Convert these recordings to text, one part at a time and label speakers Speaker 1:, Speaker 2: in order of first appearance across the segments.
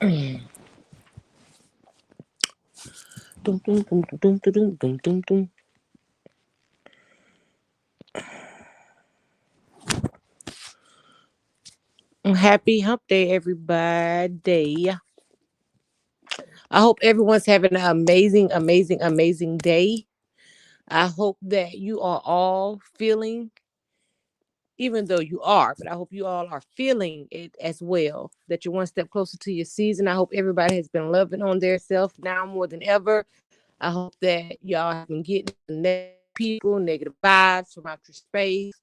Speaker 1: Dum, dum, dum, dum, dum, dum, dum, dum, dum. Happy hump day, everybody. I hope everyone's having an amazing, amazing, amazing day. I hope that you are all feeling, even though you are, but I hope you all are feeling it as well, that you're one step closer to your season. I hope everybody has been loving on their self now more than ever. I hope that y'all have been getting negative people, negative vibes from out your space,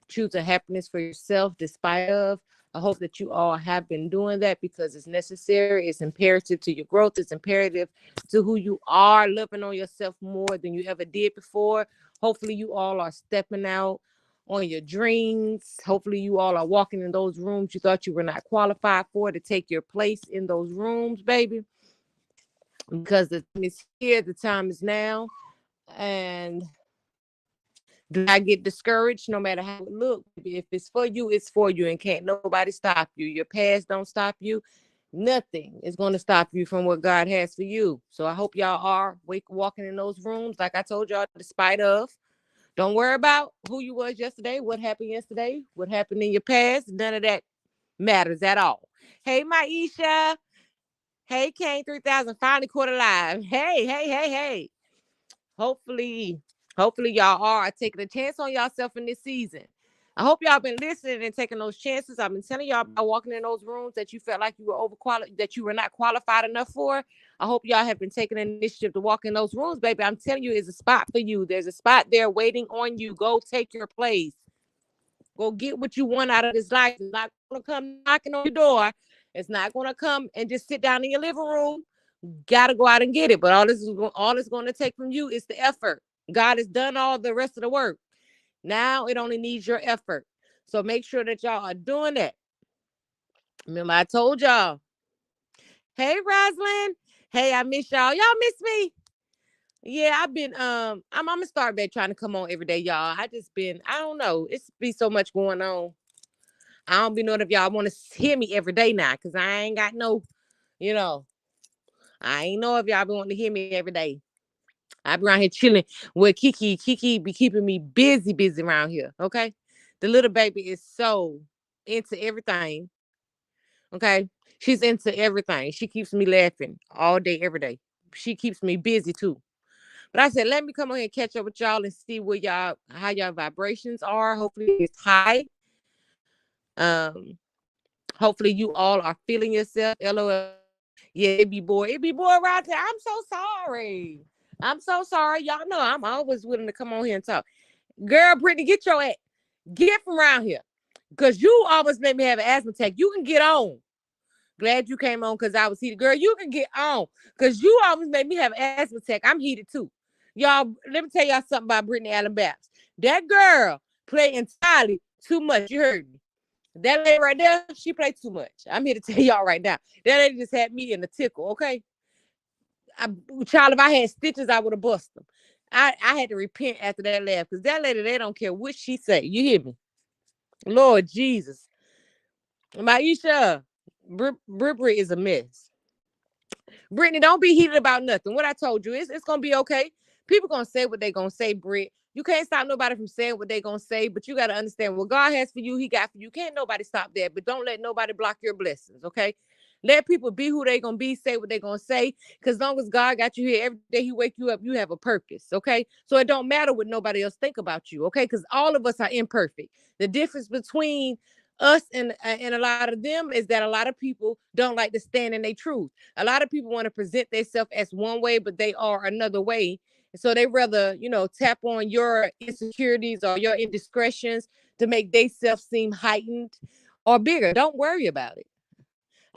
Speaker 1: choosing happiness for yourself despite of. I hope that you all have been doing that because it's necessary. It's imperative to your growth. It's imperative to who you are, loving on yourself more than you ever did before. Hopefully, you all are stepping out on your dreams. Hopefully, you all are walking in those rooms you thought you were not qualified for to take your place in those rooms, baby. Because the time is here, the time is now. And do not get discouraged no matter how it looks. If it's for you, it's for you, and can't nobody stop you. Your past don't stop you. Nothing is going to stop you from what God has for you. So I hope y'all are walking in those rooms like I told y'all, despite of. Don't worry about who you was yesterday, what happened in your past. None of that matters at all. Hey, Maisha. Hey, Kane 3000, finally caught alive. Hey, hey, hey, hey. Hopefully, hopefully y'all are taking a chance on yourself in this season. I hope y'all been listening and taking those chances. I've been telling y'all about walking in those rooms that you felt like you were overqualified, that you were not qualified enough for. I hope y'all have been taking initiative to walk in those rooms, baby. I'm telling you, it's a spot for you. There's a spot there waiting on you. Go take your place. Go get what you want out of this life. It's not gonna come knocking on your door. It's not gonna come and just sit down in your living room. Gotta go out and get it. But all it's going to take from you is the effort. God has done all the rest of the work. Now it only needs your effort. So make sure that y'all are doing that. Remember, I told y'all. Hey, Rosalind. Hey, I miss y'all. Y'all miss me. Yeah, I've been I'm gonna start back trying to come on every day, y'all. I don't know. It's be so much going on. I don't be knowing if y'all want to hear me every day now, because I ain't got no, you know, I ain't know if y'all be wanting to hear me every day. I be around here chilling with Kiki. Kiki be keeping me busy, busy around here. Okay. The little baby is so into everything. Okay. She's into everything. She keeps me laughing all day, every day. She keeps me busy too. But I said, let me come on here and catch up with y'all and see where how y'all vibrations are. Hopefully it's high. Um, hopefully you all are feeling yourself. LOL. Yeah, it be boy. It be boy right there. I'm so sorry. I'm so sorry. Y'all know I'm always willing to come on here and talk. Girl, Brittany, get your ass. Get from around here. Because you almost made me have an asthma attack. You can get on. Glad you came on because I was heated. Girl, you can get on. Because you almost made me have an asthma attack. I'm heated too. Y'all, let me tell y'all something about Brittany Allen Babs. That girl played entirely too much. You heard me. That lady right there, she played too much. I'm here to tell y'all right now. That lady just had me in a tickle, okay? I, Child, if I had stitches, I would have bust them. I had to repent after that laugh because that lady, they don't care what she say. You hear me? Lord Jesus. Maisha, Bri is a mess. Brittany, don't be heated about nothing. What I told you, it's gonna be okay. People gonna say what they gonna say, Britt. You can't stop nobody from saying what they gonna say, but you gotta understand what God has for you, He got for you. Can't nobody stop that, but don't let nobody block your blessings, okay? Let people be who they gonna be, say what they gonna say, because as long as God got you here every day, He wake you up, you have a purpose, okay? So it don't matter what nobody else think about you, okay? Because all of us are imperfect. The difference between us and a lot of them is that a lot of people don't like to stand in their truth. A lot of people want to present themselves as one way, but they are another way. So they rather, tap on your insecurities or your indiscretions to make themselves seem heightened or bigger. Don't worry about it.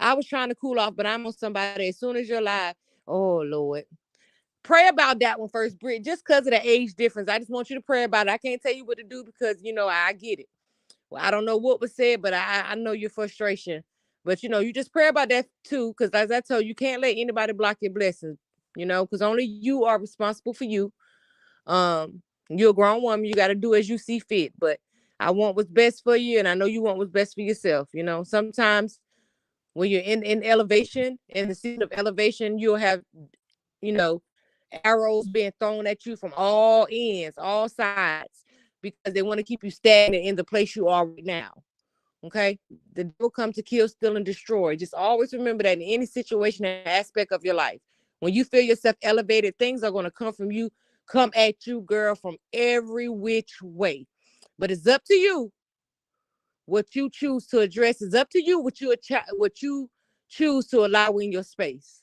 Speaker 1: I was trying to cool off, but I'm on somebody as soon as you're live. Oh Lord. Pray about that one first, Britt, just because of the age difference. I just want you to pray about it. I can't tell you what to do because, I get it. Well, I don't know what was said, but I know your frustration. But you just pray about that too, because as I told you, you can't let anybody block your blessings. Because only you are responsible for you. You're a grown woman. You got to do as you see fit. But I want what's best for you, and I know you want what's best for yourself. Sometimes When you're in elevation, in the season of elevation, you'll have, you know, arrows being thrown at you from all ends, all sides, because they want to keep you stagnant in the place you are right now. Okay. The devil come to kill, steal, and destroy. Just always remember that in any situation and aspect of your life. When you feel yourself elevated, things are going to come from you, come at you, girl, from every which way. But it's up to you what you choose to address. It's up to you what you choose to allow in your space.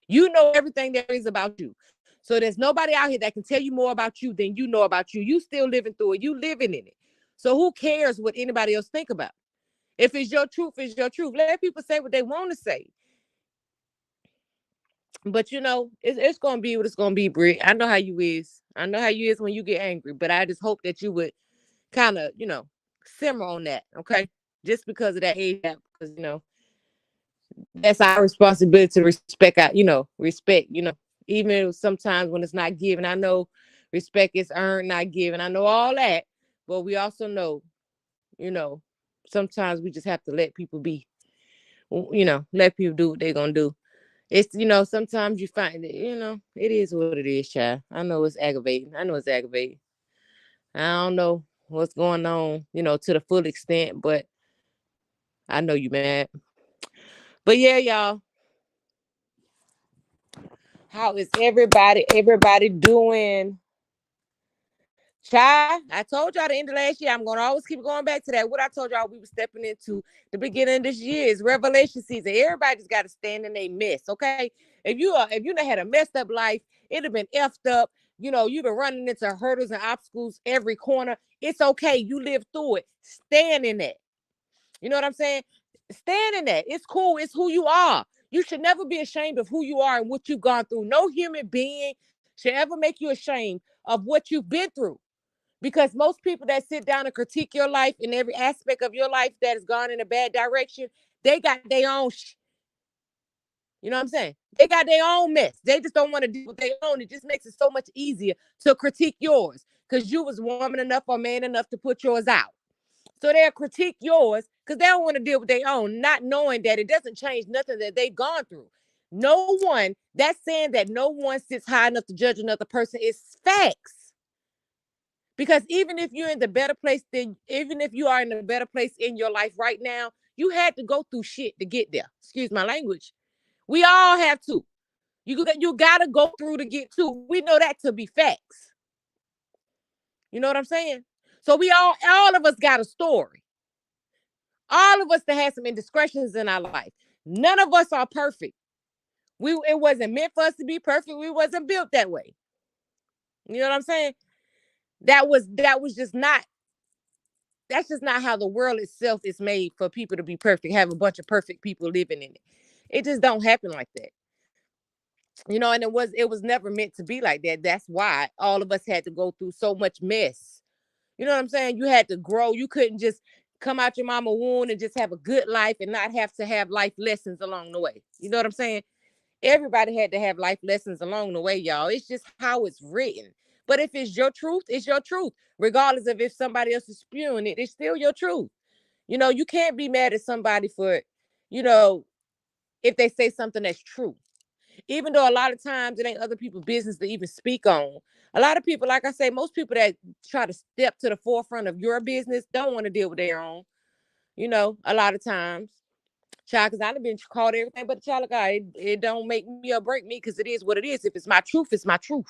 Speaker 1: You know everything there is about you. So there's nobody out here that can tell you more about you than you know about you. You still living through it. You living in it. So who cares what anybody else think about? If it's your truth, it's your truth. Let people say what they want to say. But it's gonna be what it's gonna be, Britt. I know how you is. I know how you is when you get angry. But I just hope that you would kind of, simmer on that, okay? Just because of that age gap, because that's our responsibility to respect our, respect, even sometimes when it's not given. I know respect is earned, not given. I know all that, but we also know, you know, sometimes we just have to let people be, let people do what they're gonna do. It's sometimes you find that, it is what it is, child. I know it's aggravating. I know it's aggravating. I don't know what's going on, to the full extent, but I know you mad. But yeah, y'all, how is everybody doing? Child, I told y'all the end of last year. I'm gonna always keep going back to that. What I told y'all we were stepping into the beginning of this year is revelation season. Everybody's got to stand in a mess, okay? If you done had a messed up life, it'd have been effed up. You've been running into hurdles and obstacles every corner. It's okay. You live through it. Stand in that. You know what I'm saying? Stand in that. It's cool. It's who you are. You should never be ashamed of who you are and what you've gone through. No human being should ever make you ashamed of what you've been through. Because most people that sit down and critique your life in every aspect of your life that has gone in a bad direction, they got their own you know what I'm saying? They got their own mess. They just don't want to deal with their own. It just makes it so much easier to critique yours because you was woman enough or man enough to put yours out. So they'll critique yours because they don't want to deal with their own, not knowing that it doesn't change nothing that they've gone through. No one, that's saying that no one sits high enough to judge another person is facts. Because even if you're in the better place than, even if you are in a better place in your life right now, you had to go through shit to get there. Excuse my language. We all have to. You gotta go through to get to. We know that to be facts. You know what I'm saying? So all of us got a story. All of us that had some indiscretions in our life. None of us are perfect. It wasn't meant for us to be perfect. We wasn't built that way. You know what I'm saying? That was just not that's just not how the world itself is made for people to be perfect, have a bunch of perfect people living in it. It just don't happen like that. And it was never meant to be like that. That's why all of us had to go through so much mess. You know what I'm saying? You had to grow. You couldn't just come out your mama womb and just have a good life and not have to have life lessons along the way. You know what I'm saying? Everybody had to have life lessons along the way, y'all. It's just how it's written. But if it's your truth, it's your truth. Regardless of if somebody else is spewing it, it's still your truth. You can't be mad at somebody for, you know, if they say something that's true. Even though a lot of times it ain't other people's business to even speak on. A lot of people, like I say, most people that try to step to the forefront of your business don't want to deal with their own. A lot of times. Child, because I've been called everything but a child of God. It don't make me or break me because it is what it is. If it's my truth, it's my truth.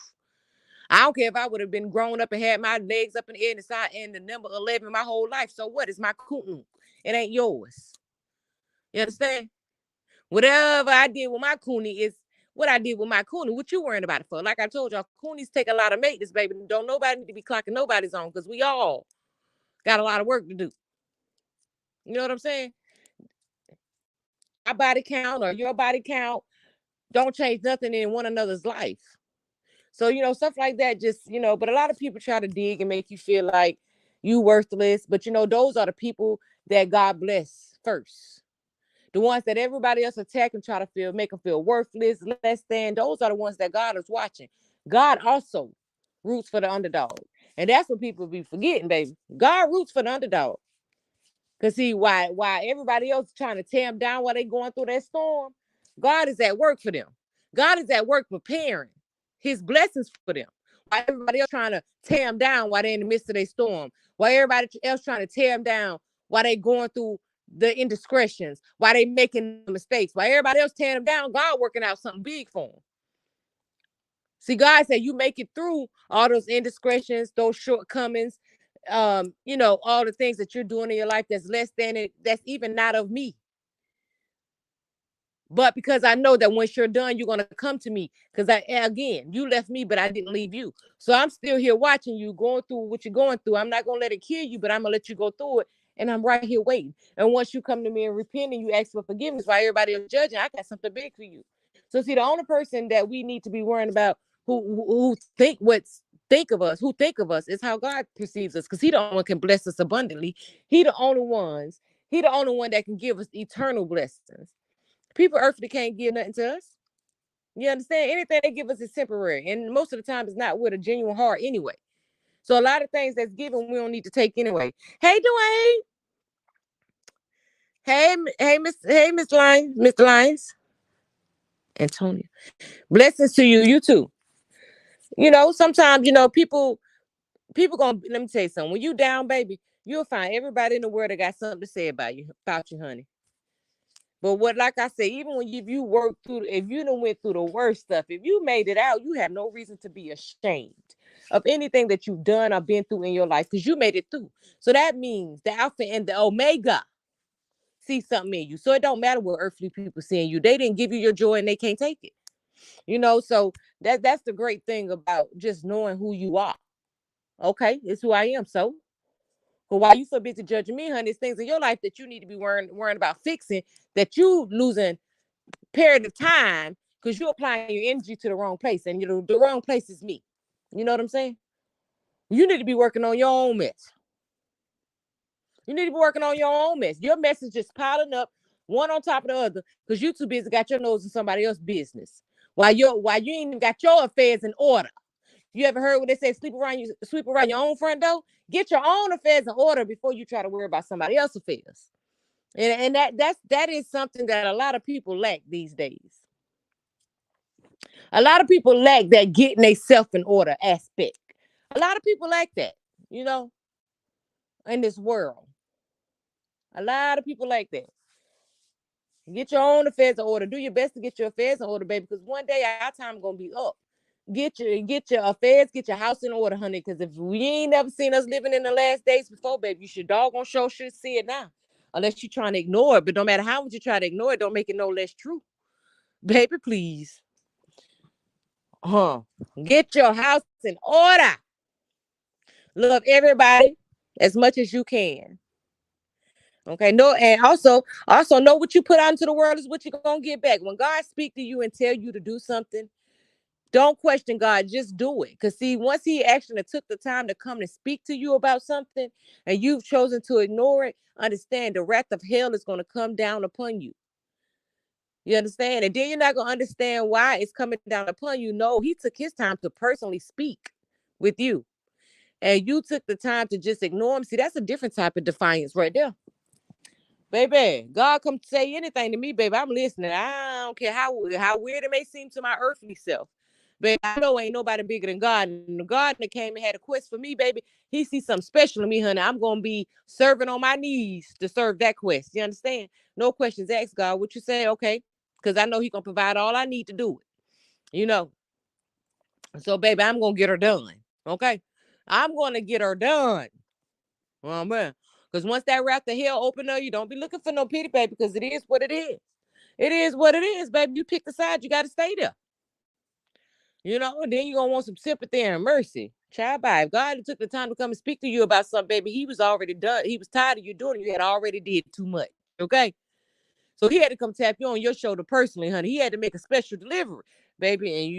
Speaker 1: I don't care if I would have been grown up and had my legs up in the air and the side and the number 11 my whole life. So what? It's my kunu. It ain't yours. You understand? Whatever I did with my Cooney is what I did with my Cooney. What you worrying about it for? Like I told y'all, Coonies take a lot of maintenance, baby. Don't nobody need to be clocking nobody's on because we all got a lot of work to do. You know what I'm saying? My body count or your body count don't change nothing in one another's life. So, stuff like that just, but a lot of people try to dig and make you feel like you worthless. But, those are the people that God bless first. The ones that everybody else attack and try to make them feel worthless, less than, those are the ones that God is watching. God also roots for the underdog. And that's what people be forgetting, baby. God roots for the underdog. Cause see, why everybody else trying to tear them down while they going through that storm, God is at work for them. God is at work preparing His blessings for them. While everybody else trying to tear them down while they're in the midst of their storm, while everybody else trying to tear them down while they going through the indiscretions, while they making mistakes, while everybody else tearing them down, God working out something big for them. See, God said you make it through all those indiscretions, those shortcomings, all the things that you're doing in your life that's less than it, that's even not of me. But because I know that once you're done, you're gonna come to me. Because again, you left me, but I didn't leave you. So I'm still here watching you going through what you're going through. I'm not gonna let it kill you, but I'm gonna let you go through it. And I'm right here waiting. And once you come to me and repent and you ask for forgiveness while everybody is judging, I got something big for you. So see, the only person that we need to be worrying about who think of us is how God perceives us. Because He the only one can bless us abundantly. He the only one that can give us eternal blessings. People earthly can't give nothing to us. You understand? Anything they give us is temporary. And most of the time it's not with a genuine heart anyway. So a lot of things that's given we don't need to take anyway. Hey Dwayne. Hey Miss Lyons, Mr. Lyons. Antonia. Blessings to you, you too. Sometimes, people gonna let me tell you something. When you down, baby, you'll find everybody in the world that got something to say about you, honey. But like I said, even when you work through, if you done went through the worst stuff, if you made it out, you have no reason to be ashamed of anything that you've done or been through in your life because you made it through. So that means the Alpha and the Omega see something in you. So it don't matter what earthly people see in you. They didn't give you your joy and they can't take it. So that's the great thing about just knowing who you are. Okay, it's who I am. So why you so busy judging me, honey? It's things in your life that you need to be worrying about fixing, that you losing period of time because you're applying your energy to the wrong place. And the wrong place is me. You know what I'm saying? You need to be working on your own mess. You need to be working on your own mess. Your mess is just piling up one on top of the other because you too busy got your nose in somebody else's business. While you ain't even got your affairs in order. You ever heard what they say, sweep around your own front door? Get your own affairs in order before you try to worry about somebody else's affairs. And that is something that a lot of people lack these days. A lot of people lack that getting themselves in order aspect. A lot of people lack that, you know, in this world. A lot of people like that. Get your own affairs in order. Do your best to get your affairs in order, baby, because one day our time gonna be up. Get your affairs, get your house in order, honey. Because if we ain't never seen us living in the last days before, baby, you should doggone should see it now. Unless you're trying to ignore it. But no matter how much you try to ignore it, don't make it no less true. Baby, please. Get your house in order. Love everybody as much as you can. Okay, no, and also know what you put out into the world is what you're gonna get back. When God speak to you and tell you to do something, don't question God, just do it. Because see, once He actually took the time to come and speak to you about something and you've chosen to ignore it, understand the wrath of hell is gonna come down upon you. You understand? And then you're not gonna understand why it's coming down upon you. No, He took His time to personally speak with you. And you took the time to just ignore Him. See, that's a different type of defiance right there. Baby, God come say anything to me, baby. I'm listening. I don't care how weird it may seem to my earthly self. Baby, I know ain't nobody bigger than God. And the God that came and had a quest for me, baby, He sees something special in me, honey. I'm going to be serving on my knees to serve that quest. You understand? No questions asked, God. What you say? Okay. Because I know He going to provide all I need to do it. So, baby, I'm going to get her done. Okay? I'm going to get her done. Oh, man. Because once that wrap the hell open up, you don't be looking for no pity, baby, because it is what it is. It is what it is, baby. You pick the side, you got to stay there. And then you're going to want some sympathy and mercy. Child, bye. If God took the time to come and speak to you about something, baby, He was already done. He was tired of you doing it. You had already did too much. Okay? So He had to come tap you on your shoulder personally, honey. He had to make a special delivery, baby. And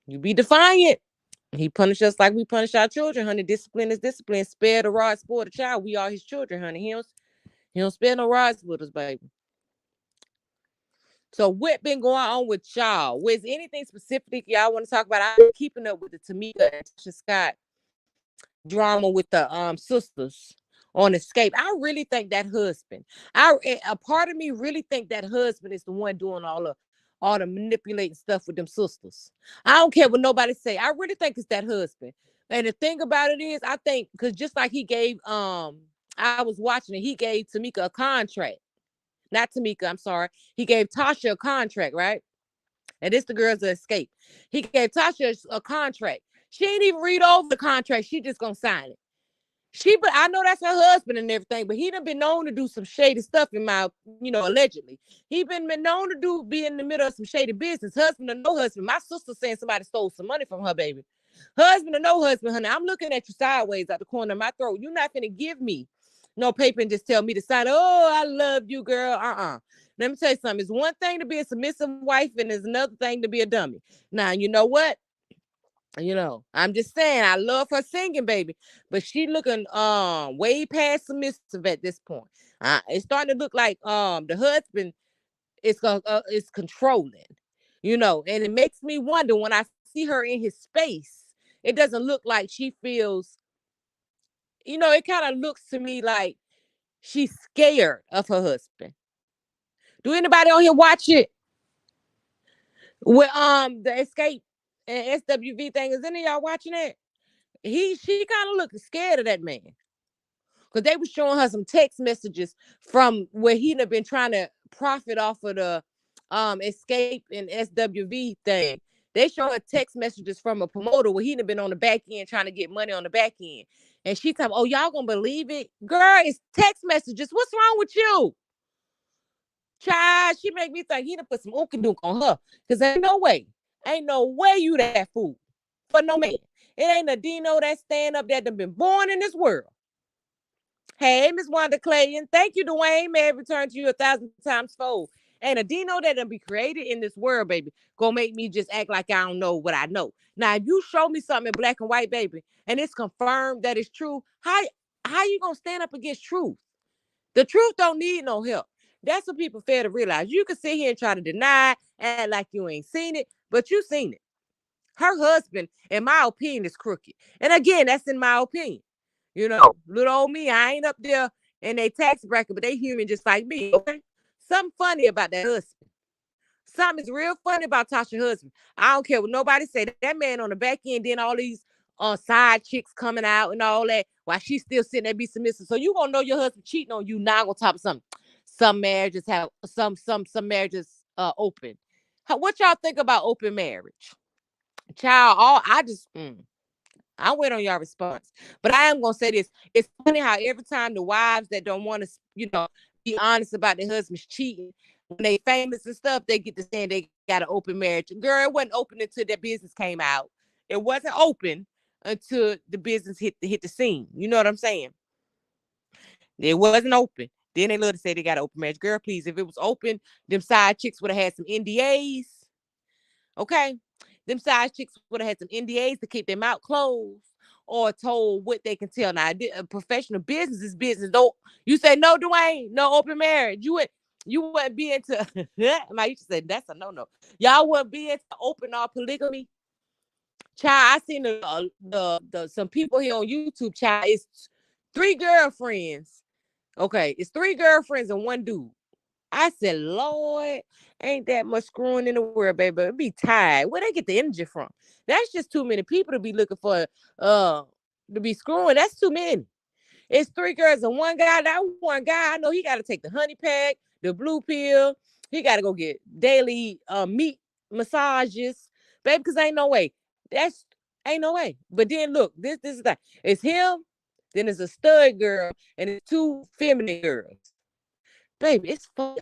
Speaker 1: you be defiant. He punished us like we punish our children, honey. Discipline is discipline. Spare the rod, spoil the child. We are His children, honey. He don't spare no rods with us, baby. So what been going on with y'all? Was anything specific y'all want to talk about? I've been keeping up with the Tamika and Tasha Scott drama with the sisters on Escape. I really think that husband. A part of me really think that husband is the one doing all the manipulating stuff with them sisters. I don't care what nobody say. I really think it's that husband. And the thing about it is, I think because just like he gave I was watching it, he gave Tamika a contract. Not Tamika, I'm sorry. He gave Tasha a contract, right? And this the girls that escape. He gave Tasha a contract. She ain't even read over the contract. She just gonna sign it. But I know that's her husband and everything, but he done been known to do some shady stuff in my, allegedly. He been known to be in the middle of some shady business. Husband or no husband. My sister saying somebody stole some money from her, baby. Husband or no husband, honey. I'm looking at you sideways out the corner of my throat. You're not gonna give me no paper and just tell me to sign. Oh, I love you, girl. Let me tell you something. It's one thing to be a submissive wife, and it's another thing to be a dummy. Now, you know what? I'm just saying I love her singing, baby, but she looking way past submissive at this point. It's starting to look like the husband is controlling, and it makes me wonder when I see her in his space. It doesn't look like she feels, it kind of looks to me like she's scared of her husband. Do anybody on here watch it? With the Escape and SWV thing, is any of y'all watching it? She kind of looking scared of that man. Because they were showing her some text messages from where he'd have been trying to profit off of the Escape and SWV thing. They show her text messages from a promoter where he'd have been on the back end trying to get money on the back end. And she told, oh, y'all gonna believe it? Girl, it's text messages. What's wrong with you? Child, she make me think he'd have put some ookadunk on her. Because ain't no way you that fool for no man. It ain't a Dino that stand up that done been born in this world. Hey, Miss Wanda Clayton. Thank you, Dwayne. May I return to you 1,000 times fold. Ain't a Dino that done be created in this world, baby, gonna make me just act like I don't know what I know. Now, if you show me something in black and white, baby, and it's confirmed that it's true, how you gonna stand up against truth? The truth don't need no help. That's what people fail to realize. You can sit here and try to deny, act like you ain't seen it, but you seen it. Her husband, in my opinion, is crooked. And again, that's in my opinion. Little old me, I ain't up there in a tax bracket, but they human just like me, okay? Something funny about that husband. Something is real funny about Tasha's husband. I don't care what nobody say. That man on the back end, then all these side chicks coming out and all that, while she's still sitting there be submissive. So you gonna know your husband cheating on you now on top of something. Some marriages have some marriages open. What y'all think about open marriage? Child, I wait on y'all response. But I am gonna say this. It's funny how every time the wives that don't want to, be honest about their husband's cheating, when they famous and stuff, they get to saying they got an open marriage. Girl, it wasn't open until their business came out. It wasn't open until the business hit the scene. You know what I'm saying? It wasn't open. Then they love to say they got an open marriage. Girl, please, if it was open, them side chicks would have had some NDAs. Okay? Them side chicks would have had some NDAs to keep their mouth closed or told what they can tell. Now, professional business is business. Don't you say no, Dwayne? No open marriage. You wouldn't be into. I used to say that's a no. Y'all wouldn't be into open or polygamy. Child, I seen the some people here on YouTube. Child, it's 3 girlfriends. Okay, it's 3 girlfriends and 1 dude. I said, Lord, ain't that much screwing in the world, baby. It'd be tired. Where they get the energy from? That's just too many people to be looking for to be screwing. That's too many. It's 3 girls and 1 guy. That 1 guy, I know he got to take the honey pack, the blue pill. He got to go get daily meat massages, baby, because ain't no way. That's ain't no way. But then look, this is that. It's him, then it's a stud girl, and it's 2 feminine girls. Baby, it's fun.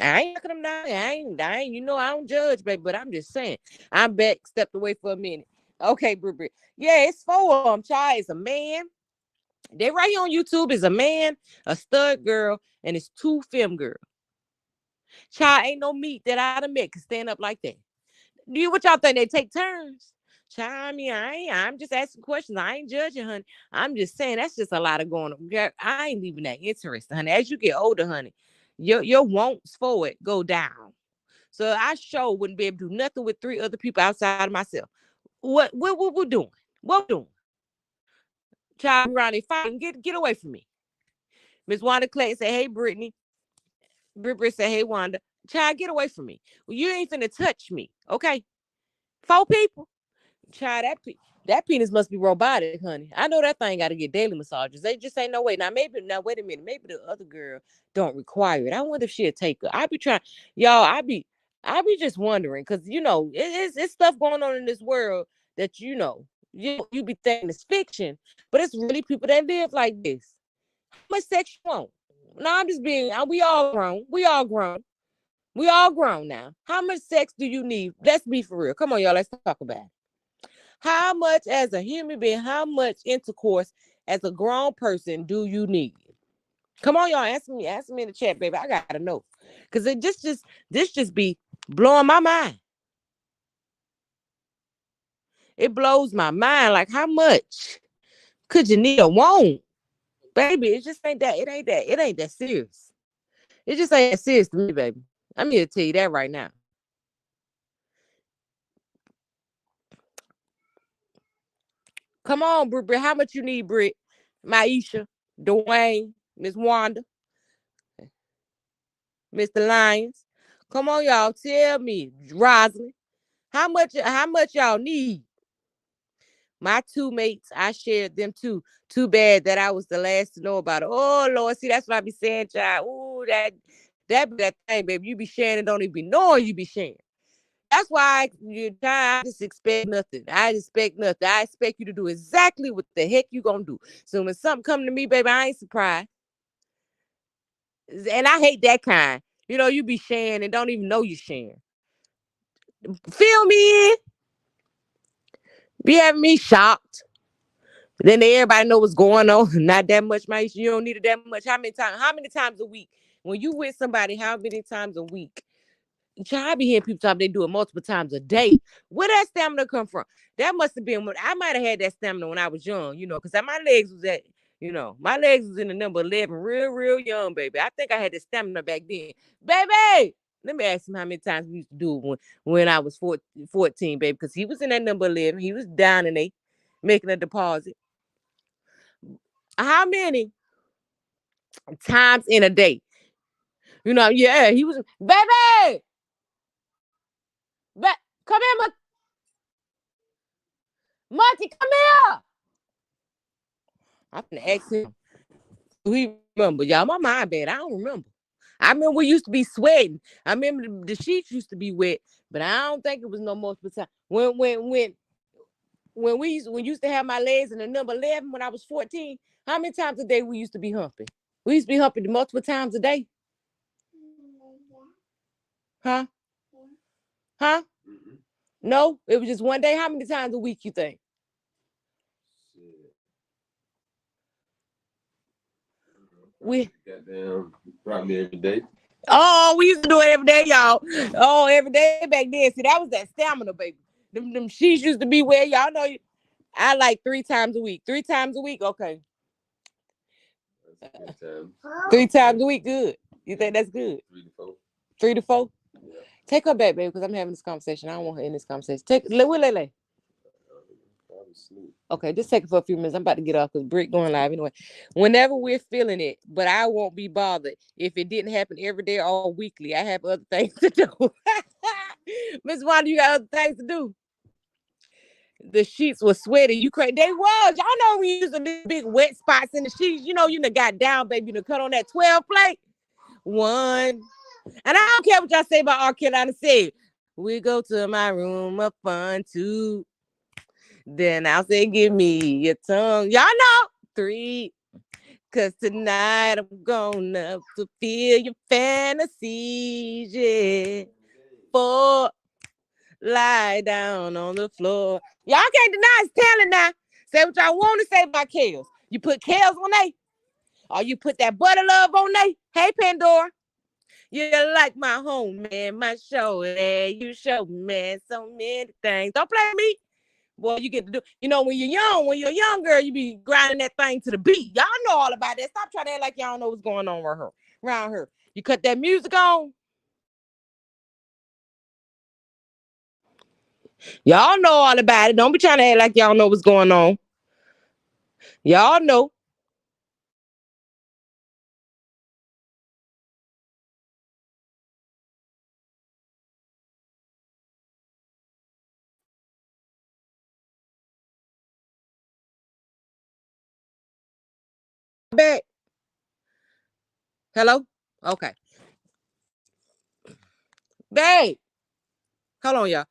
Speaker 1: I ain't knocking them down. I ain't, I don't judge, baby, but I'm just saying. I'm back, stepped away for a minute. Okay, Brie. Yeah, it's 4 of them. Child is a man. They right here on YouTube is a man, a stud girl, and it's 2 femme girls. Child, ain't no meat that I done met can stand up like that. What y'all think? They take turns? Child, I mean, I'm just asking questions. I ain't judging, honey. I'm just saying that's just a lot of going on. I ain't even that interested, honey. As you get older, honey, your wants for it go down. So I sure wouldn't be able to do nothing with 3 other people outside of myself. What we're doing? What we're doing? Child be around there fighting. Get away from me. Miss Wanda Clayton say, hey, Brittany. Britt say, hey, Wanda. Child, get away from me. Well, you ain't finna touch me. Okay? 4 people. Child, that penis must be robotic, honey. I know that thing got to get daily massages. They just ain't no way. Now wait a minute. Maybe the other girl don't require it. I wonder if she'll take her. I be trying, y'all. I be just wondering because it's stuff going on in this world that you be thinking it's fiction, but it's really people that live like this. How much sex you want? No, I'm just being. We all grown. We all grown. We all grown now. How much sex do you need? Let's be for real. Come on, y'all. Let's talk about it. How much as a human being, how much intercourse as a grown person do you need? Come on, y'all, answer me in the chat, baby. I gotta know. Cause this just be blowing my mind. It blows my mind. Like how much could you need or want? Baby, it just ain't that. It ain't that serious. It just ain't that serious to me, baby. I'm here to tell you that right now. Come on, Britt. How much you need, Britt? Maisha, Dwayne, Miss Wanda, Mr. Lyons. Come on, y'all. Tell me, Rosalind. How much y'all need? My two mates, I shared them too. Too bad that I was the last to know about it. Oh Lord, see, that's what I be saying, child. Ooh, that thing, baby. You be sharing and don't even be knowing you be sharing. That's why I just expect nothing. I expect nothing. I expect you to do exactly what the heck you gonna do. So when something come to me, baby, I ain't surprised. And I hate that kind. You be sharing and don't even know you sharing. Feel me in? Be having me shocked. Then everybody know what's going on. Not that much, my you don't need it that much. How many times? How many times a week? When you with somebody, how many times a week? I be hearing people talk they do it multiple times a day. Where that stamina come from? That must have been when I might have had that stamina when I was young, because my legs was my legs was in the number 11, real, real young, baby. I think I had the stamina back then. Baby, let me ask him how many times we used to do it when I was 14, baby, because he was in that number 11. He was down in a making a deposit. How many times in a day? Yeah, he was, baby, but come here, Monty, come here. I'm gonna ask him. Do he remember? Y'all, my mind bad. I don't remember. I remember we used to be sweating. I remember the sheets used to be wet, but I don't think it was no multiple time. When we used to have my legs in the number 11 when I was 14, how many times a day we used to be humping? We used to be humping multiple times a day. Huh? Huh? No, it was just one day. How many times a week you think? We probably every day. Oh, we used to do it every day, y'all. Oh, every day back then. See, that was that stamina, baby. Them sheets used to be where y'all know. I like 3 times a week. 3 times a week, okay. 3 times a week, good. You think that's good? 3 to 4. 3 to 4. Yeah. Take her back, baby, because I'm having this conversation. I don't want her in this conversation. Take Lele. Okay, just take it for a few minutes. I'm about to get off because Brick going live anyway. Whenever we're feeling it, but I won't be bothered if it didn't happen every day or weekly. I have other things to do. Miss Wanda, you got other things to do. The sheets were sweaty. You crazy? They was. Y'all know we used to big wet spots in the sheets. You done got down, baby. You done cut on that 12 plate. One. And I don't care what y'all say about R. Kelly. I done said, we go to my room of fun too. Then I'll say, give me your tongue. Y'all know. 3. Cause tonight I'm gonna fulfill your fantasies. Yeah. 4. Lie down on the floor. Y'all can't deny his talent now. Say what y'all want to say about Kels. You put Kels on they, or you put that butter love on they. Hey, Pandora. You like my home, man, my show. You show, man, so many things. Don't play me. Boy, you get to do, when you're young girl, you be grinding that thing to the beat. Y'all know all about that. Stop trying to act like y'all know what's going on around her. You cut that music on. Y'all know all about it. Don't be trying to act like y'all know what's going on. Y'all know. Back. Hello? Okay. Babe. Hold on, y'all.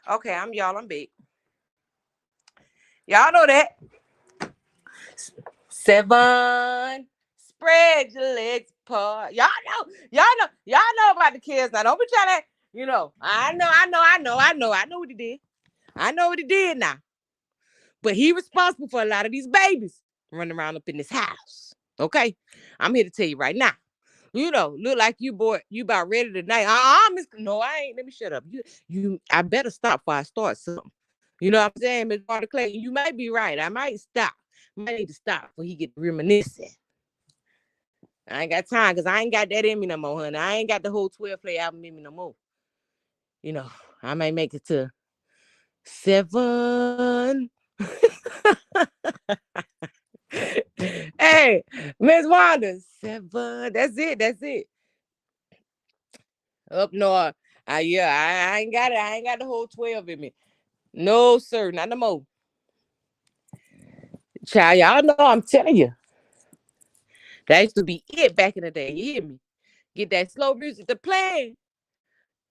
Speaker 1: Okay, I'm y'all. I'm big. Y'all know that. Seven. Spread your legs apart. Y'all know about the kids. Now don't be trying to, I know what he did. I know what he did now. But he responsible for a lot of these babies running around up in this house. Okay? I'm here to tell you right now. Look like you about ready tonight. Miss. No, I ain't. Let me shut up. I better stop before I start something. You know what I'm saying, Miss Carter Clay? You might be right. I might stop. Might need to stop before he get reminiscing. I ain't got time because I ain't got that in me no more, honey. I ain't got the whole 12 play album in me no more. You know, I might make it to seven. Hey, Miss Wanda, seven. That's it. That's it. Up north. Yeah, I ain't got it. I ain't got the whole 12 in me. No, sir, not no more. Child, y'all know I'm telling you. That used to be it back in the day. You hear me? Get that slow music to play.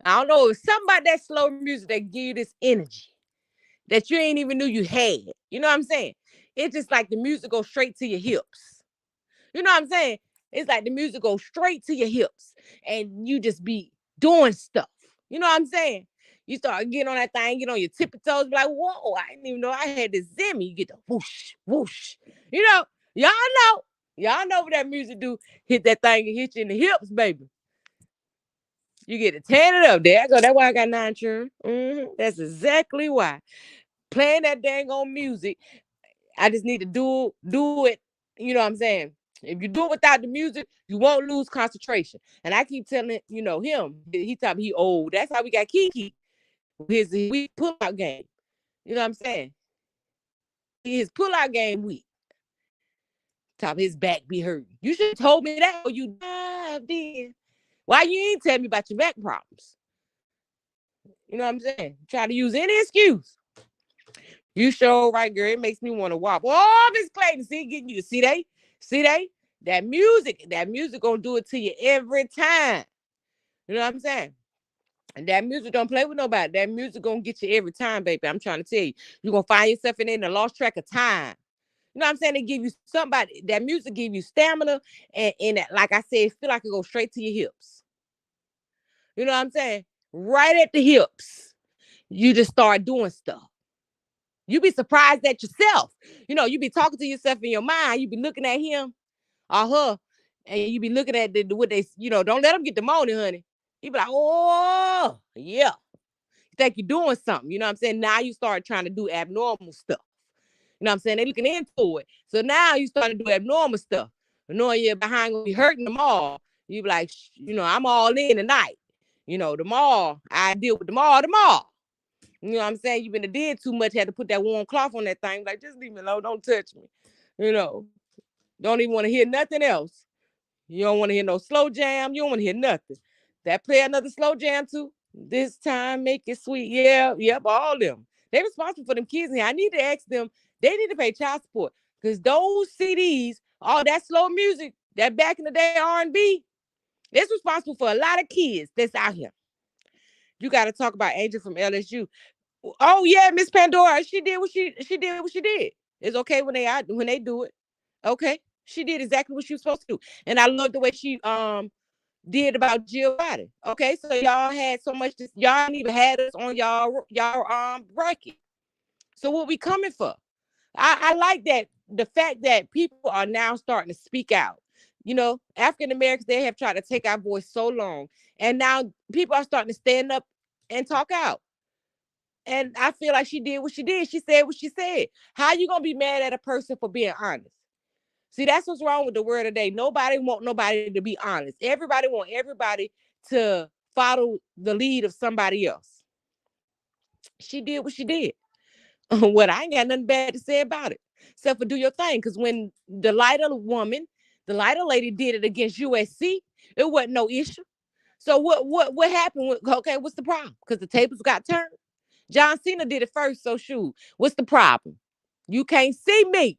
Speaker 1: I don't know. It's something about that slow music that give you this energy that you ain't even knew you had. You know what I'm saying? It's just like the music goes straight to your hips. You know what I'm saying? It's like the music goes straight to your hips and you just be doing stuff. You know what I'm saying? You start getting on that thing, get on your tippy toes, be like, whoa, I didn't even know I had this in me. You get the whoosh, whoosh. You know, y'all know. Y'all know what that music do. Hit that thing and hit you in the hips, baby. You get to tan it up. There I go. That's why I got nine children. That's exactly why. Playing that dang on music, I just need to do it. You know what I'm saying? If you do it without the music, you won't lose concentration. And I keep telling him, he thought he old. That's how we got Kiki. We pull out game. You know what I'm saying? His pull out game weak. Top his back be hurting. You should have told me that or you dived in. Why you ain't tell me about your back problems? You know what I'm saying? Try to use any excuse. You sure right, girl. It makes me want to whop. Oh, Miss Clayton, see, getting you. See they? That music gonna do it to you every time. You know what I'm saying? And that music don't play with nobody. That music gonna get you every time, baby. I'm trying to tell you. You're gonna find yourself in there and lost track of time. You know what I'm saying? They give you somebody, that music give you stamina and that, like I said, feel like it goes straight to your hips. You know what I'm saying? Right at the hips. You just start doing stuff. You be surprised at yourself. You be talking to yourself in your mind. You be looking at him or her, and you be looking at what they, don't let them get the money, honey. You be like, oh, yeah. You think you're doing something. You know what I'm saying? Now you start trying to do abnormal stuff. You know what I'm saying? They looking into it. So now you start to do abnormal stuff. Knowing you're behind gonna be hurting them all. You be like, I'm all in tonight. Tomorrow, I deal with tomorrow. You know what I'm saying? You've been did too much, had to put that warm cloth on that thing. Like, just leave me alone. Don't touch me. You know, don't even want to hear nothing else. You don't want to hear no slow jam. You don't want to hear nothing. That play another slow jam too. This time, make it sweet. Yeah, yep, all them. They responsible for them kids in here. I need to ask them. They need to pay child support because those CDs, all that slow music, that back in the day R&B, it's responsible for a lot of kids that's out here. You got to talk about Angel from LSU. Oh yeah, Miss Pandora, she did what she did. It's okay when they do it. Okay, she did exactly what she was supposed to do, and I love the way she did about Giovanni. Okay, so y'all had so much. Y'all ain't even had us on y'all bracket. So what we coming for? I like that the fact that people are now starting to speak out. African Americans, they have tried to take our voice so long, and now people are starting to stand up and talk out. And I feel like she did what she did. She said what she said. How you gonna be mad at a person for being honest? See, that's what's wrong with the world today. Nobody want nobody to be honest. Everybody want everybody to follow the lead of somebody else. She did what she did. What I ain't got nothing bad to say about it, except for do your thing. Because when the lighter woman, the lighter lady did it against USC, it wasn't no issue. So what happened? Okay, what's the problem? Because the tables got turned. John Cena did it first. So shoot, what's the problem? You can't see me.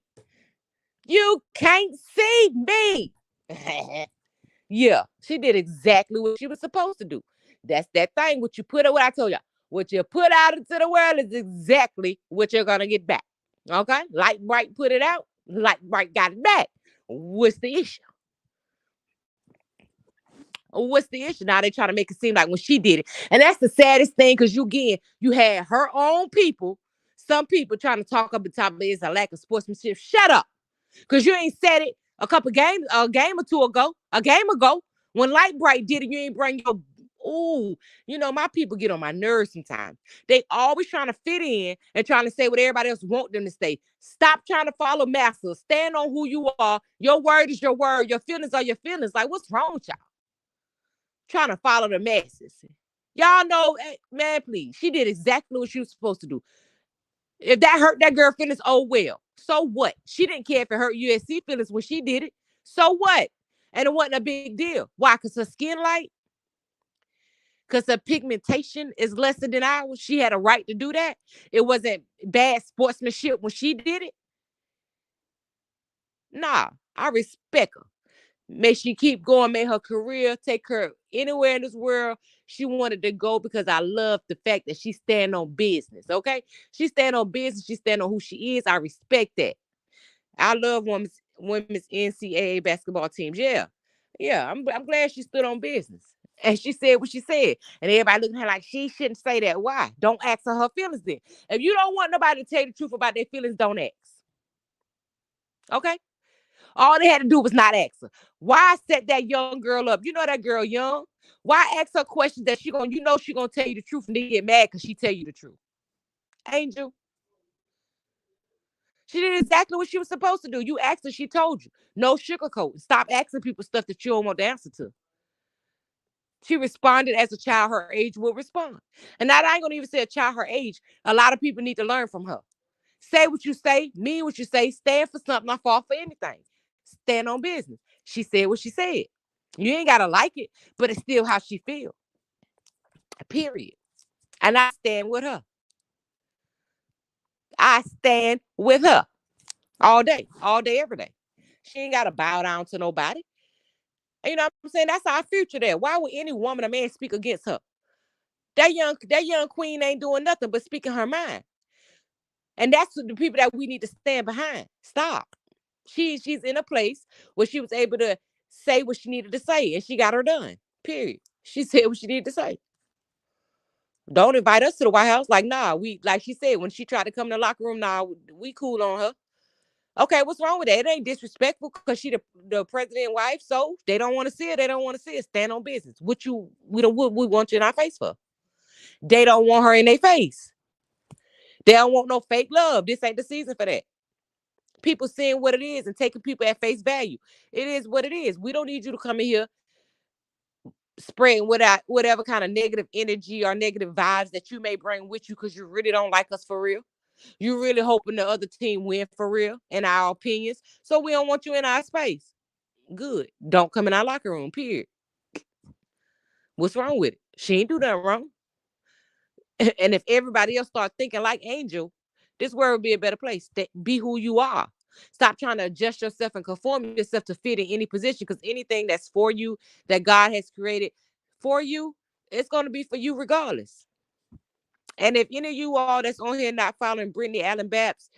Speaker 1: You can't see me. Yeah, she did exactly what she was supposed to do. That's that thing. What you put out, what I told y'all, what you put out into the world is exactly what you're gonna get back. Okay, Light Bright put it out. Light Bright got it back. What's the issue? What's the issue? Now they trying to make it seem like when she did it, and that's the saddest thing because you had her own people, some people trying to talk up the top of it. It's a lack of sportsmanship. Shut up. Because you ain't said it a game or two ago, a game ago. When Light Bright did it, you ain't bring your. Ooh, my people get on my nerves sometimes. They always trying to fit in and trying to say what everybody else want them to say. Stop trying to follow masters. Stand on who you are. Your word is your word. Your feelings are your feelings. Like, what's wrong with y'all? Trying to follow the masses. Y'all know, man, please. She did exactly what she was supposed to do. If that hurt that girl feelings, oh well. So what? She didn't care if it hurt USC feelings when she did it. So what? And it wasn't a big deal. Why? Because her skin light, because her pigmentation is lesser than ours. She had a right to do that. It wasn't bad sportsmanship when she did it. Nah, I respect her. May she keep going, may her career take her anywhere in this world she wanted to go because I love the fact that she stand on business, okay? She stand on business, she stand on who she is. I respect that. I love women's NCAA basketball teams. Yeah. Yeah, I'm glad she stood on business. And she said what she said. And everybody looking at her like she shouldn't say that. Why? Don't ask her feelings then. If you don't want nobody to tell you the truth about their feelings, don't ask. Okay? All they had to do was not ask her. Why set that young girl up? You know that girl young. Why ask her questions that she gonna tell you the truth and then get mad because she tell you the truth? Angel, she did exactly what she was supposed to do. You asked her, she told you. No sugarcoat. Stop asking people stuff that you don't want the answer to. She responded as a child her age will respond. And now I ain't gonna even say a child her age. A lot of people need to learn from her. Say what you say, mean what you say, stand for something, not fall for anything. Stand on business. She said what she said. You ain't gotta like it, but it's still how she feel. Period. And I stand with her. I stand with her all day, every day. She ain't gotta bow down to nobody. And you know what I'm saying? That's our future there. Why would any woman or man speak against her? That young queen ain't doing nothing but speaking her mind. And that's the people that we need to stand behind. Stop. She's in a place where she was able to say what she needed to say and she got her done. Period. She said what she needed to say. Don't invite us to the White House. Like, nah, we like she said when she tried to come in the locker room, nah, we cool on her. Okay, what's wrong with that? It ain't disrespectful because she the president wife. So they don't want to see her. They don't want to see her. Stand on business. What we want you in our face for? They don't want her in their face. They don't want no fake love. This ain't the season for that. People seeing what it is and taking people at face value. It is what it is. We don't need you to come in here spreading whatever kind of negative energy or negative vibes that you may bring with you because you really don't like us for real. You really hoping the other team win for real, in our opinions. So we don't want you in our space. Good. Don't come in our locker room, period. What's wrong with it? She ain't do nothing wrong. And if everybody else start thinking like Angel, this world would be a better place. Be who you are. Stop trying to adjust yourself and conform yourself to fit in any position because anything that's for you, that God has created for you, it's going to be for you regardless. And if any of you all that's on here not following Brittany Allen Babes,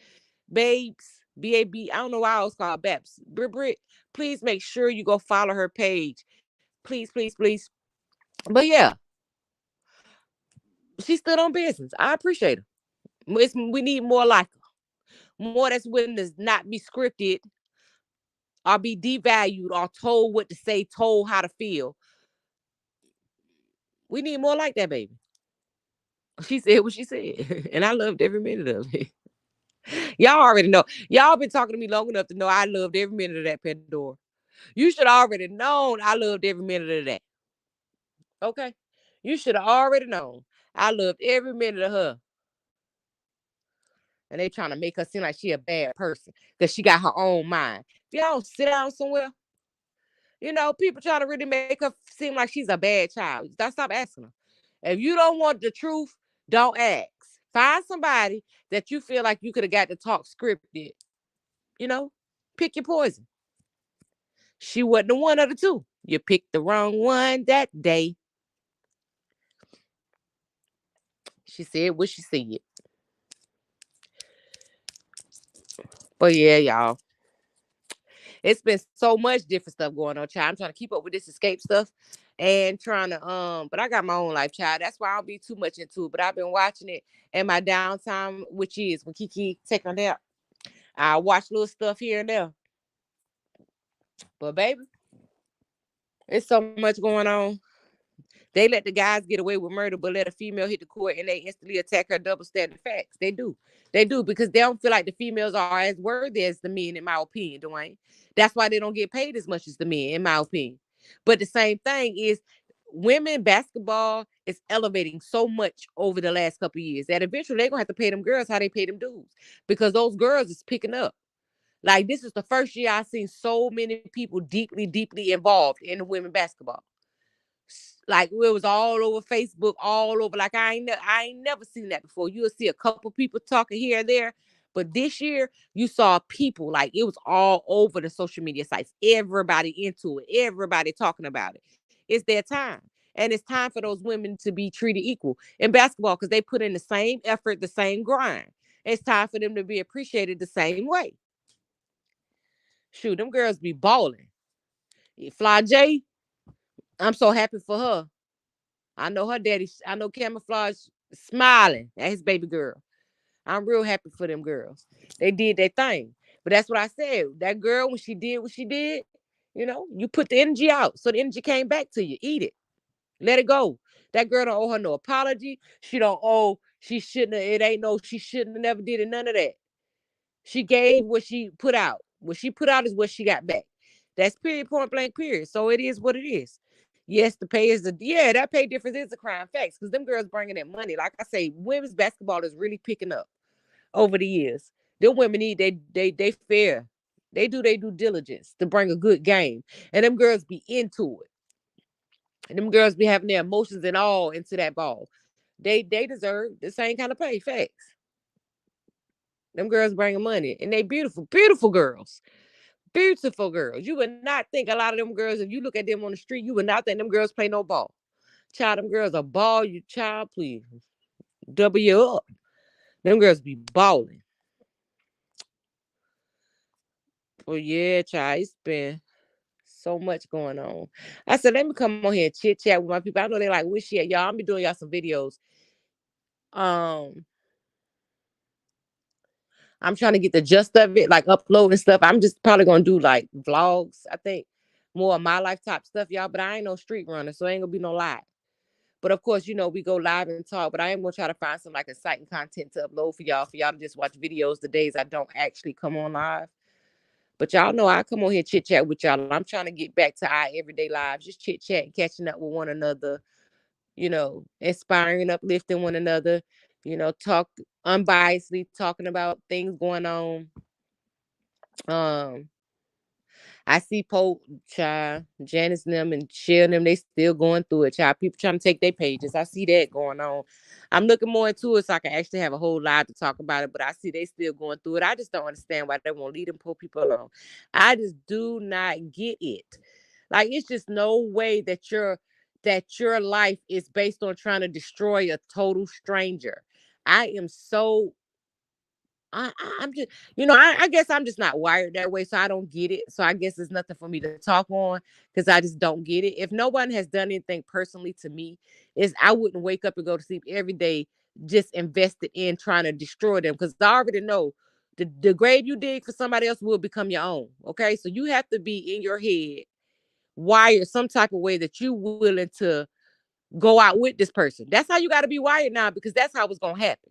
Speaker 1: BAB, I don't know why I was called Babs, Brit, please make sure you go follow her page. Please, please, please. But yeah, she stood on business. I appreciate her. We need more like her. More that's willing to not be scripted or be devalued or told what to say, told how to feel. We need more like that, baby. She said what she said, and I loved every minute of it. Y'all already know. Y'all been talking to me long enough to know I loved every minute of that Pandora. You should already known I loved every minute of that. Okay, you should have already known I loved every minute of her. And they trying to make her seem like she a bad person because she got her own mind. If y'all don't sit down somewhere, people trying to really make her seem like she's a bad child. Stop asking her. If you don't want the truth, don't ask. Find somebody that you feel like you could have got to talk scripted. You know, pick your poison. She wasn't the one of the two. You picked the wrong one that day. She said what she said. But yeah, y'all. It's been so much different stuff going on, child. I'm trying to keep up with this escape stuff and trying to but I got my own life, child. That's why I don't be too much into it. But I've been watching it in my downtime, which is when Kiki take a nap. I watch little stuff here and there. But baby, it's so much going on. They let the guys get away with murder, but let a female hit the court and they instantly attack her double standard facts. They do. They do because they don't feel like the females are as worthy as the men, in my opinion, Dwayne. That's why they don't get paid as much as the men, in my opinion. But the same thing is women basketball is elevating so much over the last couple of years that eventually they're gonna have to pay them girls how they pay them dudes because those girls is picking up. Like this is the first year I've seen so many people deeply, deeply involved in the women basketball. Like it was all over Facebook, all over. Like I ain't never seen that before. You'll see a couple people talking here and there, but this year you saw people like it was all over the social media sites. Everybody into it, everybody talking about it. It's their time, and it's time for those women to be treated equal in basketball because they put in the same effort, the same grind. It's time for them to be appreciated the same way. Shoot, them girls be balling. Fly J, I'm so happy for her. I know her daddy. I know Camouflage smiling at his baby girl. I'm real happy for them girls. They did their thing. But that's what I said. That girl, when she did what she did, you put the energy out. So the energy came back to you. Eat it. Let it go. That girl don't owe her no apology. She don't owe, she shouldn't have, it ain't no, she shouldn't have never did it. None of that. She gave what she put out. What she put out is what she got back. That's period, point blank, period. So it is what it is. Yes, the pay is that pay difference is a crime facts because them girls bringing in money. Like I say, women's basketball is really picking up over the years. Them women need they fair. They due diligence to bring a good game. And them girls be into it. And them girls be having their emotions and all into that ball. They deserve the same kind of pay. Facts. Them girls bringing money. And they beautiful, beautiful girls. Beautiful girls. You would not think a lot of them girls, if you look at them on the street, you would not think them girls play no ball. Child, them girls are ball, you child, please. Double you up. Them girls be balling. Well, yeah, child, it's been so much going on. I said, let me come on here and chit chat with my people. I know they like, wish y'all. I'm be doing y'all some videos. Um, I'm trying to get the gist of it, like upload and stuff. I'm just probably gonna do like vlogs, I think. More of my life type stuff, y'all. But I ain't no street runner, so ain't gonna be no lie. But of course, we go live and talk. But I am gonna try to find some like exciting content to upload for y'all to just watch videos the days I don't actually come on live. But y'all know I come on here chit chat with y'all. I'm trying to get back to our everyday lives, just chit chat, catching up with one another. Inspiring, uplifting one another. Talk unbiasedly, talking about things going on. Um, I see Pope, child, Janice and them and Shell and them, they still going through it, child. People trying to take their pages. I see that going on. I'm looking more into it so I can actually have a whole lot to talk about it, but I see they still going through it. I just don't understand why they won't leave them poor people alone. I just do not get it. Like, it's just no way that your life is based on trying to destroy a total stranger. I am so I'm just, I guess I'm just not wired that way, so I don't get it. So I guess there's nothing for me to talk on because I just don't get it. If no one has done anything personally to me, is I wouldn't wake up and go to sleep every day just invested in trying to destroy them because I already know the grave you dig for somebody else will become your own. Okay, so you have to be in your head wired some type of way that you willing to go out with this person. That's how you got to be wired now, because that's how it's gonna happen.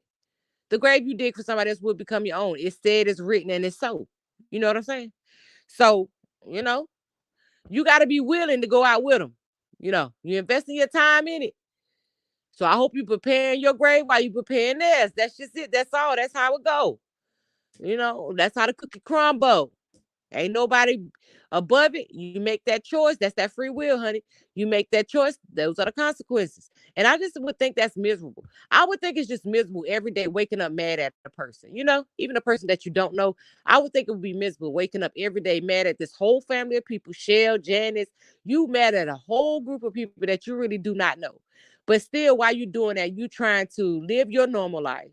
Speaker 1: The grave you dig for somebody else will become your own. It's said, it's written, and it's so. You know what I'm saying? So, you know, you got to be willing to go out with them. You know, you investing your time in it. So I hope you preparing your grave while you preparing theirs. That's just it. That's all. That's how it go. You know, that's how the cookie crumble. Ain't nobody above it. You make that choice. That's that free will, honey. You make that choice. Those are the consequences. And I just would think that's miserable. I would think it's just miserable every day waking up mad at a person. You know, even a person that you don't know. I would think it would be miserable waking up every day mad at this whole family of people. Shell, Janice, you mad at a whole group of people that you really do not know. But still, while you doing that, you trying to live your normal life,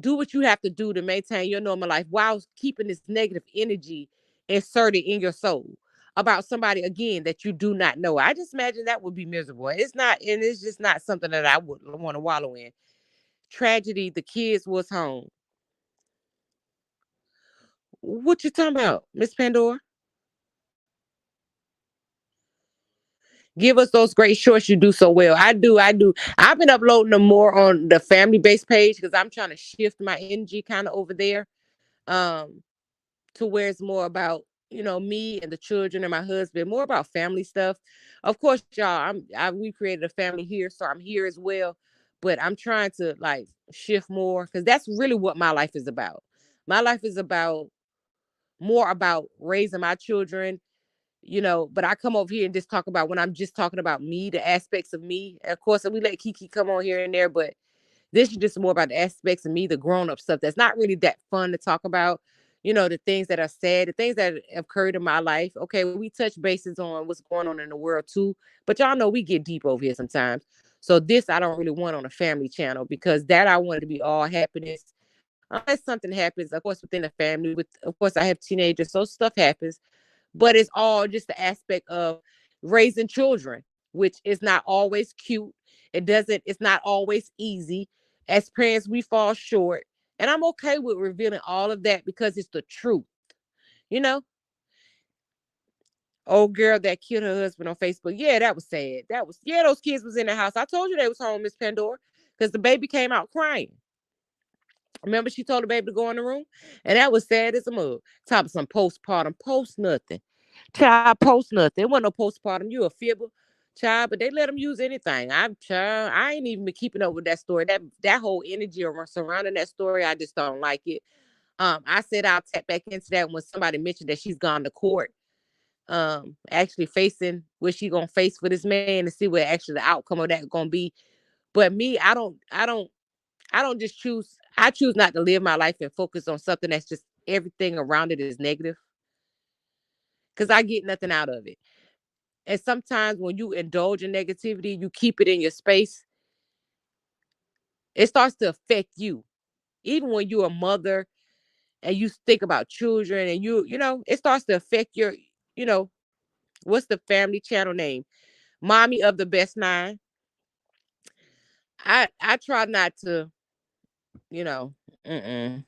Speaker 1: do what you have to do to maintain your normal life while keeping this negative energy inserted in your soul about somebody again that you do not know. I just imagine that would be miserable. It's not, and it's just not something that I would want to wallow in. Tragedy, the kids was home. What you talking about, Miss Pandora? Give us those great shorts you do so well. I do. I've been uploading them more on the family based page because I'm trying to shift my energy kind of over there. Um, to where it's more about, me and the children and my husband, more about family stuff. Of course, y'all, we created a family here, so I'm here as well. But I'm trying to like shift more because that's really what my life is about. My life is about more about raising my children, but I come over here and just talk about when I'm just talking about me, the aspects of me. Of course, we let Kiki come on here and there, but this is just more about the aspects of me, the grown up stuff that's not really that fun to talk about. The things that are sad, the things that have occurred in my life. Okay, we touch bases on what's going on in the world too. But y'all know we get deep over here sometimes. So this I don't really want on a family channel because that I wanted to be all happiness. Unless something happens, of course, within the family. With of course I have teenagers, so stuff happens. But it's all just the aspect of raising children, which is not always cute. It's not always easy. As parents, we fall short. And I'm okay with revealing all of that because it's the truth. You know, old girl that killed her husband on Facebook. Yeah, that was sad. Yeah, those kids was in the house. I told you they was home, Miss Pandora, because the baby came out crying. Remember, she told the baby to go in the room, and that was sad as a mug. Top of some postpartum, post nothing. Child, post nothing. It wasn't no postpartum. You a fibber, child, but they let them use anything. I ain't even been keeping up with that story. That whole energy surrounding that story, I just don't like it. I said I'll tap back into that when somebody mentioned that she's gone to court. Actually facing what she gonna face for this man to see what actually the outcome of that gonna be. But me, I don't just choose. I choose not to live my life and focus on something that's just everything around it is negative because I get nothing out of it. And sometimes when you indulge in negativity, you keep it in your space, it starts to affect you. Even when you're a mother and you think about children and it starts to affect you know, what's the family channel name? Mommy of the Best Nine. I try not to, you know, mm-mm.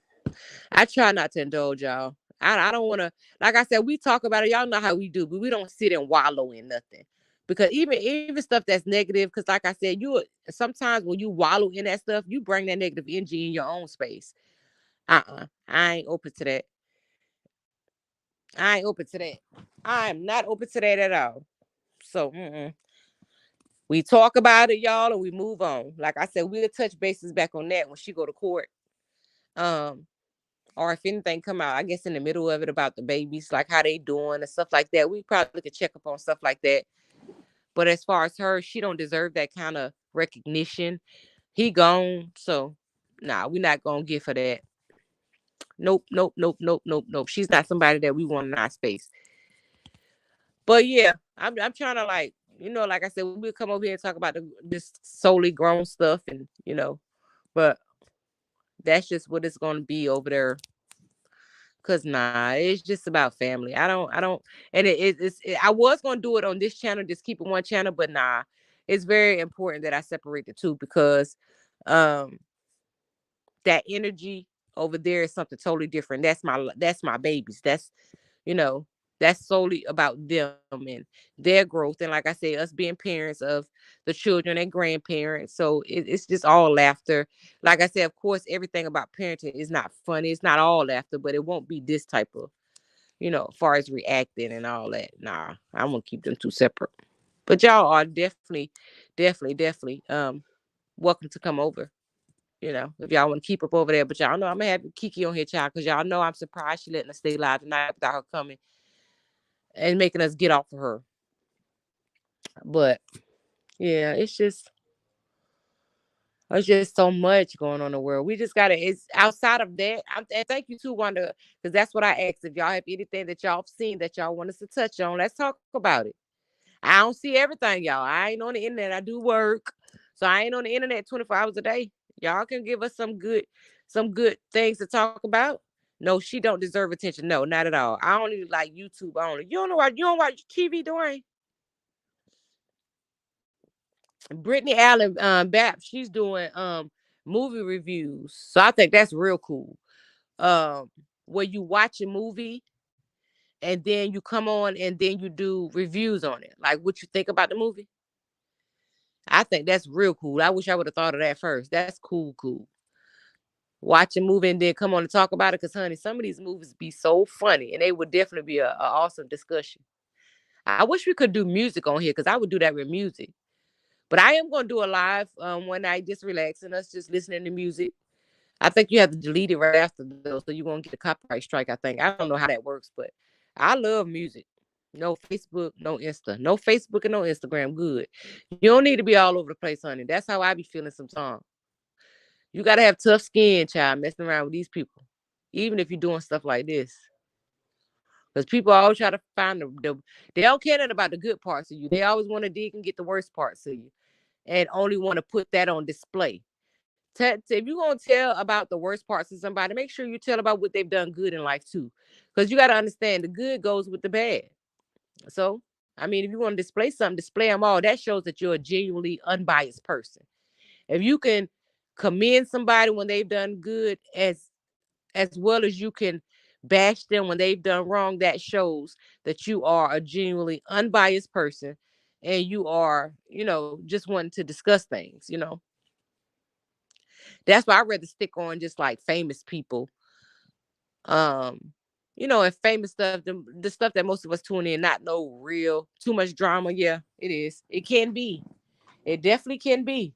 Speaker 1: I try not to indulge y'all. I don't want to, like I said, we talk about it. Y'all know how we do, but we don't sit and wallow in nothing. Because even stuff that's negative, because like I said, sometimes when you wallow in that stuff, you bring that negative energy in your own space. I ain't open to that. I ain't open to that. I am not open to that at all. So we talk about it, y'all, and we move on. Like I said, we'll touch bases back on that when she go to court. Um, or if anything come out, I guess in the middle of it about the babies, like how they doing and stuff like that. We probably could check up on stuff like that. But as far as her, she don't deserve that kind of recognition. He gone, so nah, we not gonna give her that. Nope, nope, nope, nope, nope, nope. She's not somebody that we want in our space. But yeah, I'm trying to like, like I said, we'll come over here and talk about this solely grown stuff, and but that's just what it's gonna be over there. Cause nah, it's just about family. I don't, and I was gonna do it on this channel, just keep it one channel, but nah, it's very important that I separate the two because, um, that energy over there is something totally different. That's my babies. That's you know. That's solely about them and their growth. And like I said, us being parents of the children and grandparents. So it's just all laughter. Like I said, of course, everything about parenting is not funny. It's not all laughter, but it won't be this type of, as far as reacting and all that. Nah, I want to keep them two separate. But y'all are definitely, definitely, definitely welcome to come over. If y'all want to keep up over there. But y'all know I'm gonna have Kiki on here, child, because y'all know I'm surprised she letting us stay live tonight without her coming and making us get off of her. But yeah, it's just so much going on in the world. We just gotta. It's outside of that. And thank you too, Wanda, because that's what I asked. If y'all have anything that y'all seen that y'all want us to touch on, let's talk about it. I don't see everything, y'all. I ain't on the internet. I do work, so I ain't on the internet 24 hours a day. Y'all can give us some good things to talk about. No, she don't deserve attention. No, not at all. I don't even like YouTube only. You don't know why you don't watch TV, Dwayne? Brittany Allen Bap, she's doing movie reviews. So I think that's real cool. Um where you watch a movie and then you come on and then you do reviews on it. Like what you think about the movie. I think that's real cool. I wish I would have thought of that first. That's cool, cool. Watch a movie and then come on and talk about it. Cause honey, some of these movies be so funny and they would definitely be a awesome discussion. I wish we could do music on here because I would do that with music. But I am gonna do a live one night, just relaxing us, just listening to music. I think you have to delete it right after though, so you're gonna get a copyright strike. I think I don't know how that works, but I love music. No Facebook, no Insta, no Facebook and no Instagram. Good. You don't need to be all over the place, honey. That's how I be feeling sometimes. You gotta have tough skin, child, messing around with these people, even if you're doing stuff like this. Because people always try to find they don't care nothing about the good parts of you. They always want to dig and get the worst parts of you, and only want to put that on display. If you're gonna tell about the worst parts of somebody, make sure you tell about what they've done good in life too, because you got to understand the good goes with the bad. So, I mean, if you want to display something, display them all. That shows that you're a genuinely unbiased person. If you can commend somebody when they've done good as well as you can bash them when they've done wrong, that shows that you are a genuinely unbiased person and you are, just wanting to discuss things. That's why I rather stick on just like famous people. Um, and famous stuff, the stuff that most of us tune in, not no real too much drama. Yeah, it is. It can be. It definitely can be.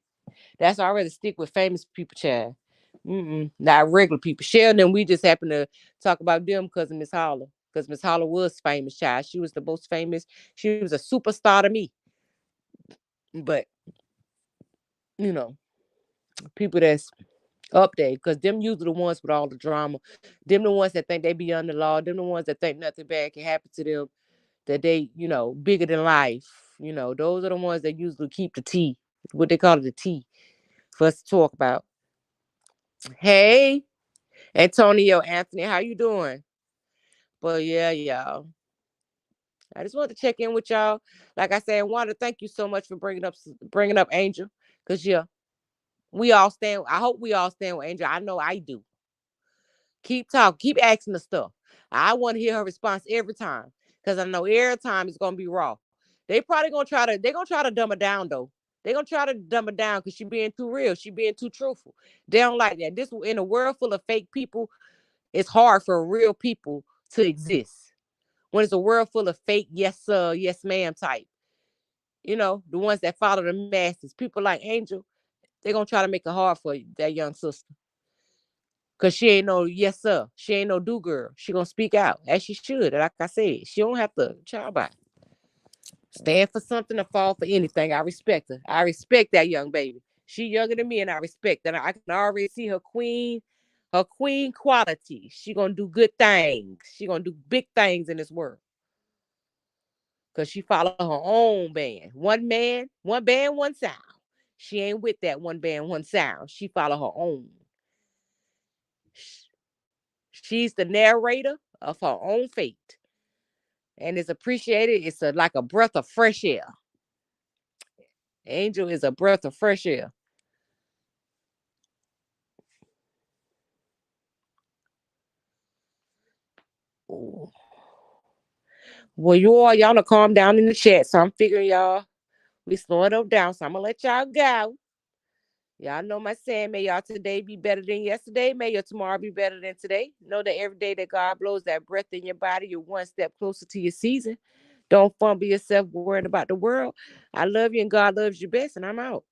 Speaker 1: That's why I rather stick with famous people, child. Not regular people. Sheldon, we just happen to talk about them because of Miss Holler. Because Miss Holler was famous, child. She was the most famous. She was a superstar to me. But, you know, people that's up there, because them usually the ones with all the drama. Them the ones that think they beyond the law. Them the ones that think nothing bad can happen to them. That they, bigger than life. Those are the ones that usually keep the tea. What they call it, the tea, for us to talk about. Hey, Antonio, Anthony, how you doing? But yeah, y'all. I just wanted to check in with y'all. Like I said, I wanted to thank you so much for bringing up Angel, cause yeah, we all stand. I hope we all stand with Angel. I know I do. Keep talking. Keep asking the stuff. I want to hear her response every time, cause I know every time it's gonna be raw. They probably gonna try to. They gonna try to dumb her down though. They gonna try to dumb her down because she being too real. She being too truthful. They don't like that. This in a world full of fake people, it's hard for real people to exist. When it's a world full of fake yes sir, yes ma'am type. The ones that follow the masses. People like Angel, they're gonna try to make it hard for that young sister. Cause she ain't no yes sir. She ain't no do girl. She gonna speak out as she should. Like I said, she don't have to child by. Stand for something or fall for anything. I respect her. I respect that young baby. She younger than me and I respect that. I can already see her queen quality. She gonna do good things. She gonna do big things in this world. Cause she follow her own band. One man, one band, one sound. She ain't with that one band, one sound. She follow her own. She's the narrator of her own fate. And it's appreciated. It's like a breath of fresh air. Angel is a breath of fresh air. Ooh. Well, y'all to calm down in the chat. So I'm figuring y'all we slowing them down. So I'm gonna let y'all go. Y'all know my saying, may y'all today be better than yesterday. May your tomorrow be better than today. Know that every day that God blows that breath in your body, you're one step closer to your season. Don't fumble yourself worrying about the world. I love you and God loves you best, and I'm out.